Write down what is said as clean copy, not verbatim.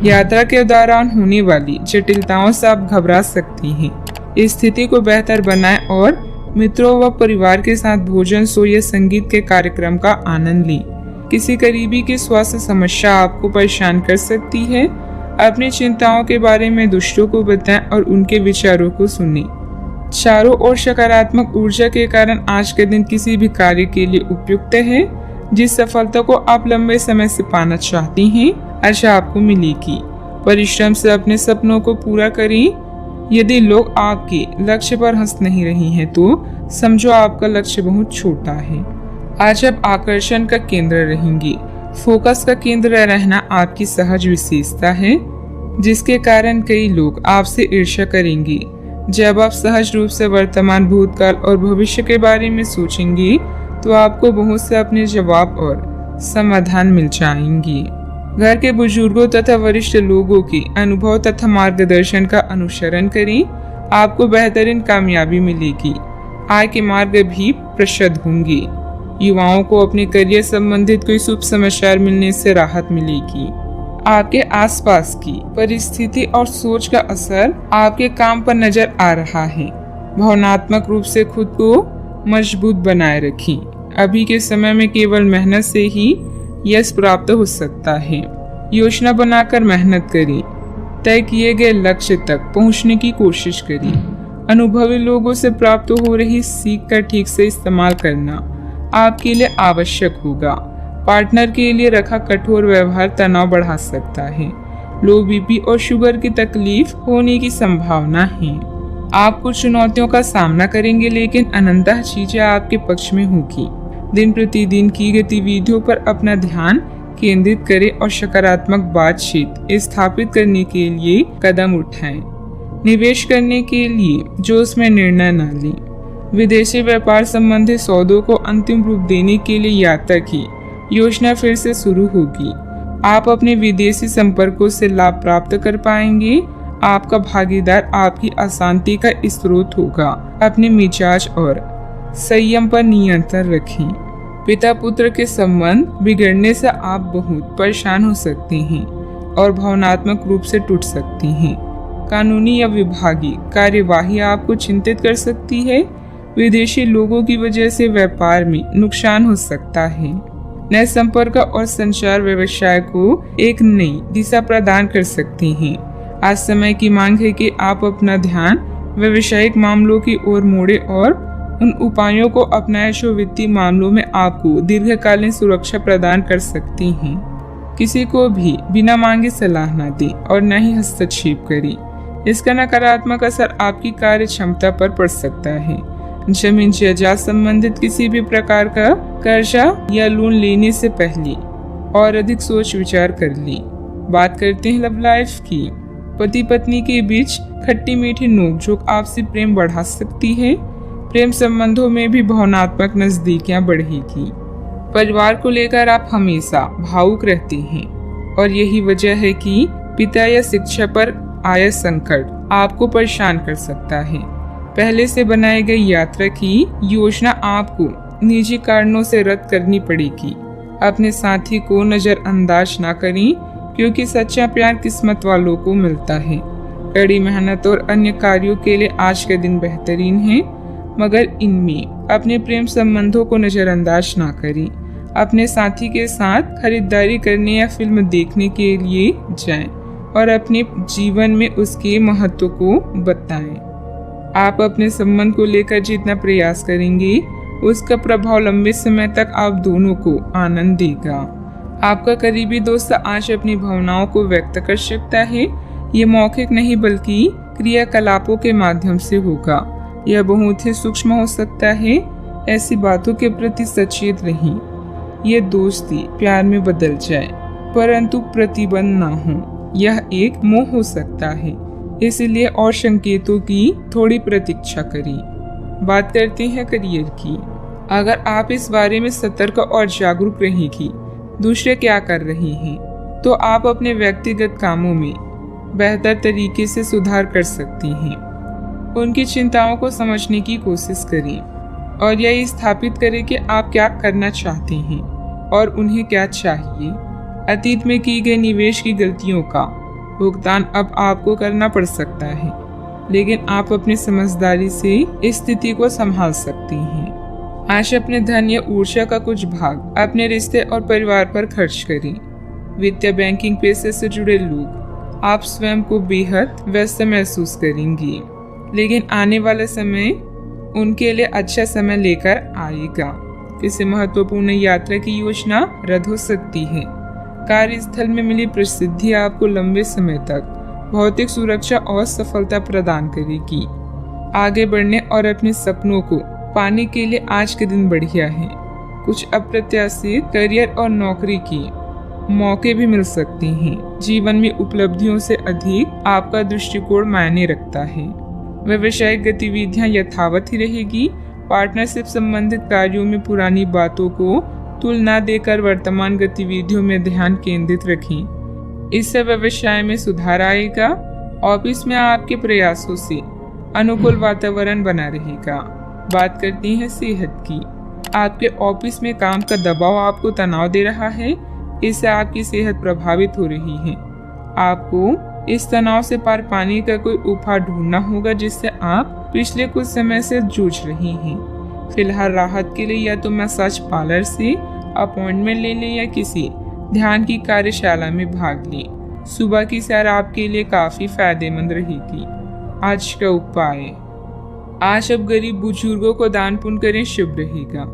यात्रा के दौरान होने वाली जटिलताओं से आप घबरा सकती हैं। इस स्थिति को बेहतर बनाएं और मित्रों व परिवार के साथ भोजन, शो या संगीत के कार्यक्रम का आनंद लें। किसी करीबी की स्वास्थ्य समस्या आपको परेशान कर सकती है। अपनी चिंताओं के बारे में दूसरों को बताएं और उनके विचारों को सुनें। चारों ओर सकारात्मक ऊर्जा के कारण आज का दिन किसी भी कार्य के लिए उपयुक्त है। जिस सफलता को आप लंबे समय से पाना चाहती हैं, आशा आपको मिलेगी। परिश्रम से अपने सपनों को पूरा करें। यदि लोग आपके लक्ष्य पर हंस नहीं रही हैं, तो समझो आपका लक्ष्य बहुत छोटा है। आज आप आकर्षण का केंद्र रहेंगी। फोकस का केंद्र रहना आपकी सहज विशेषता है, जिसके कारण कई लोग आपसे ईर्ष्या करेंगे। जब आप सहज रूप से वर्तमान, भूतकाल और भविष्य के बारे में सोचेंगे, तो आपको बहुत से अपने जवाब और समाधान मिल जाएंगे। घर के बुजुर्गों तथा वरिष्ठ लोगों के अनुभव तथा मार्गदर्शन का अनुसरण करें। आपको बेहतरीन कामयाबी मिलेगी। आय के मार्ग भी प्रशस्त होंगे। युवाओं को अपने करियर संबंधित कोई शुभ समाचार मिलने से राहत मिलेगी। आपके आसपास की परिस्थिति और सोच का असर आपके काम पर नजर आ रहा है। भावनात्मक रूप से खुद को मजबूत बनाए रखें। अभी के समय में केवल मेहनत से ही यश प्राप्त हो सकता है। योजना बनाकर मेहनत करें। तय किए गए लक्ष्य तक पहुंचने की कोशिश करें। अनुभवी लोगों से प्राप्त हो रही सीख का ठीक से इस्तेमाल करना आपके लिए आवश्यक होगा। पार्टनर के लिए रखा कठोर व्यवहार तनाव बढ़ा सकता है। लो बीपी और शुगर की तकलीफ होने की संभावना है। आप कुछ चुनौतियों का सामना करेंगे, लेकिन अनंतः चीजें आपके पक्ष में होगी। दिन प्रतिदिन की गतिविधियों पर अपना ध्यान केंद्रित करें और सकारात्मक बातचीत स्थापित करने के लिए कदम उठाएं। निवेश करने के लिए जोश में निर्णय न लें। विदेशी व्यापार संबंधी सौदों को अंतिम रूप देने के लिए यात्रा की योजना फिर से शुरू होगी। आप अपने विदेशी संपर्कों से लाभ प्राप्त कर पाएंगे। आपका भागीदार आपकी अशांति का स्रोत होगा। अपने मिजाज और संयम पर नियंत्रण रखें। पिता पुत्र के संबंध बिगड़ने से आप बहुत परेशान हो सकते हैं और भावनात्मक रूप से टूट सकती हैं। कानूनी या विभागीय कार्यवाही आपको चिंतित कर सकती है। विदेशी लोगों की वजह से व्यापार में नुकसान हो सकता है। नए संपर्क और संचार व्यवसाय को एक नई दिशा प्रदान कर सकती हैं। आज समय की मांग है कि आप अपना ध्यान व्यवसायिक मामलों की ओर मोड़े और उन उपायों को अपनाएं जो वित्तीय मामलों में आपको दीर्घकालीन सुरक्षा प्रदान कर सकती हैं। किसी को भी बिना मांगे सलाह न दें और न ही हस्तक्षेप करें। इसका नकारात्मक असर आपकी कार्य क्षमता पर पड़ सकता है। जमीन जायदाद संबंधित किसी भी प्रकार का कर्जा या लोन लेने से पहले और अधिक सोच विचार कर लें। बात करते हैं लव लाइफ की। पति पत्नी के बीच खट्टी मीठी नोकझोंक आपसी प्रेम बढ़ा सकती है। प्रेम संबंधों में भी भावनात्मक नजदीकियां बढ़ेगी। परिवार को लेकर आप हमेशा भावुक रहते हैं और यही वजह है कि पिता या शिक्षा पर आया संकट आपको परेशान कर सकता है। पहले से बनाई गई यात्रा की योजना आपको निजी कारणों से रद्द करनी पड़ेगी। अपने साथी को नजरअंदाज ना करें, क्योंकि सच्चा प्यार किस्मत वालों को मिलता है। कड़ी मेहनत और अन्य कार्यों के लिए आज का दिन बेहतरीन है, मगर इनमें अपने प्रेम संबंधों को नजरअंदाज ना करें। अपने साथी के साथ खरीदारी करने या फिल्म देखने के लिए जाएं और अपने जीवन में उसके महत्व को बताएं। आप अपने संबंध को लेकर जितना प्रयास करेंगे, उसका प्रभाव लंबे समय तक आप दोनों को आनंद देगा। आपका करीबी दोस्त आज अपनी भावनाओं को व्यक्त कर सकता है। ये मौखिक नहीं बल्कि क्रियाकलापों के माध्यम से होगा। यह बहुत ही सूक्ष्म हो सकता है। ऐसी बातों के प्रति सचेत रहें। ये दोस्ती प्यार में बदल जाए, परंतु प्रतिबंध ना हो। यह एक मोह हो सकता है, इसलिए और संकेतों की थोड़ी प्रतीक्षा करें। बात करते हैं करियर की। अगर आप इस बारे में सतर्क और जागरूक रहेंगी दूसरे क्या कर रहे हैं, तो आप अपने व्यक्तिगत कामों में बेहतर तरीके से सुधार कर सकती हैं। उनकी चिंताओं को समझने की कोशिश करें और यह स्थापित करें कि आप क्या करना चाहते हैं और उन्हें क्या चाहिए। अतीत में की गई निवेश की गलतियों का भुगतान अब आपको करना पड़ सकता है, लेकिन आप अपनी समझदारी से इस स्थिति को संभाल सकती हैं। आज अपने धन या ऊर्जा का कुछ भाग अपने रिश्ते और परिवार पर खर्च करें। वित्तीय बैंकिंग पेशे से जुड़े लोग आप स्वयं को बेहद व्यस्त महसूस करेंगी, लेकिन आने वाला समय उनके लिए अच्छा समय लेकर आएगा। किसी महत्वपूर्ण यात्रा की योजना रद्द हो सकती है। कार्यस्थल में मिली प्रसिद्धि आपको लंबे समय तक भौतिक सुरक्षा और सफलता प्रदान करेगी। आगे बढ़ने और अपने सपनों को पाने के लिए आज के दिन बढ़िया है। कुछ अप्रत्याशित करियर और नौकरी की मौके भी मिल सकते हैं। जीवन में उपलब्धियों से अधिक आपका दृष्टिकोण मायने रखता है। व्यावसायिक गतिविधियां यथावत ही रहेगी। पार्टनरशिप संबंधित कार्यों में पुरानी बातों को तुलना देकर वर्तमान गतिविधियों में ध्यान केंद्रित रखें। इससे व्यवसाय में सुधार आएगा। ऑफिस में आपके प्रयासों से अनुकूल वातावरण बना रहेगा। बात करती हैं सेहत की। आपके ऑफिस में काम का दबाव आपको तनाव दे रहा है, इससे आपकी सेहत प्रभावित हो रही है। आपको इस तनाव से पार पाने का कोई उपाय ढूंढना होगा, जिससे आप पिछले कुछ समय से जूझ रही हैं। फिलहाल राहत के लिए या तो मसाज पार्लर से अपॉइंटमेंट ले लें या किसी ध्यान की कार्यशाला में भाग लें। सुबह की सैर आपके लिए काफी फायदेमंद रहेगी। आज का उपाय, आज अब गरीब बुजुर्गों को दान पुण्य करें, शुभ रहेगा।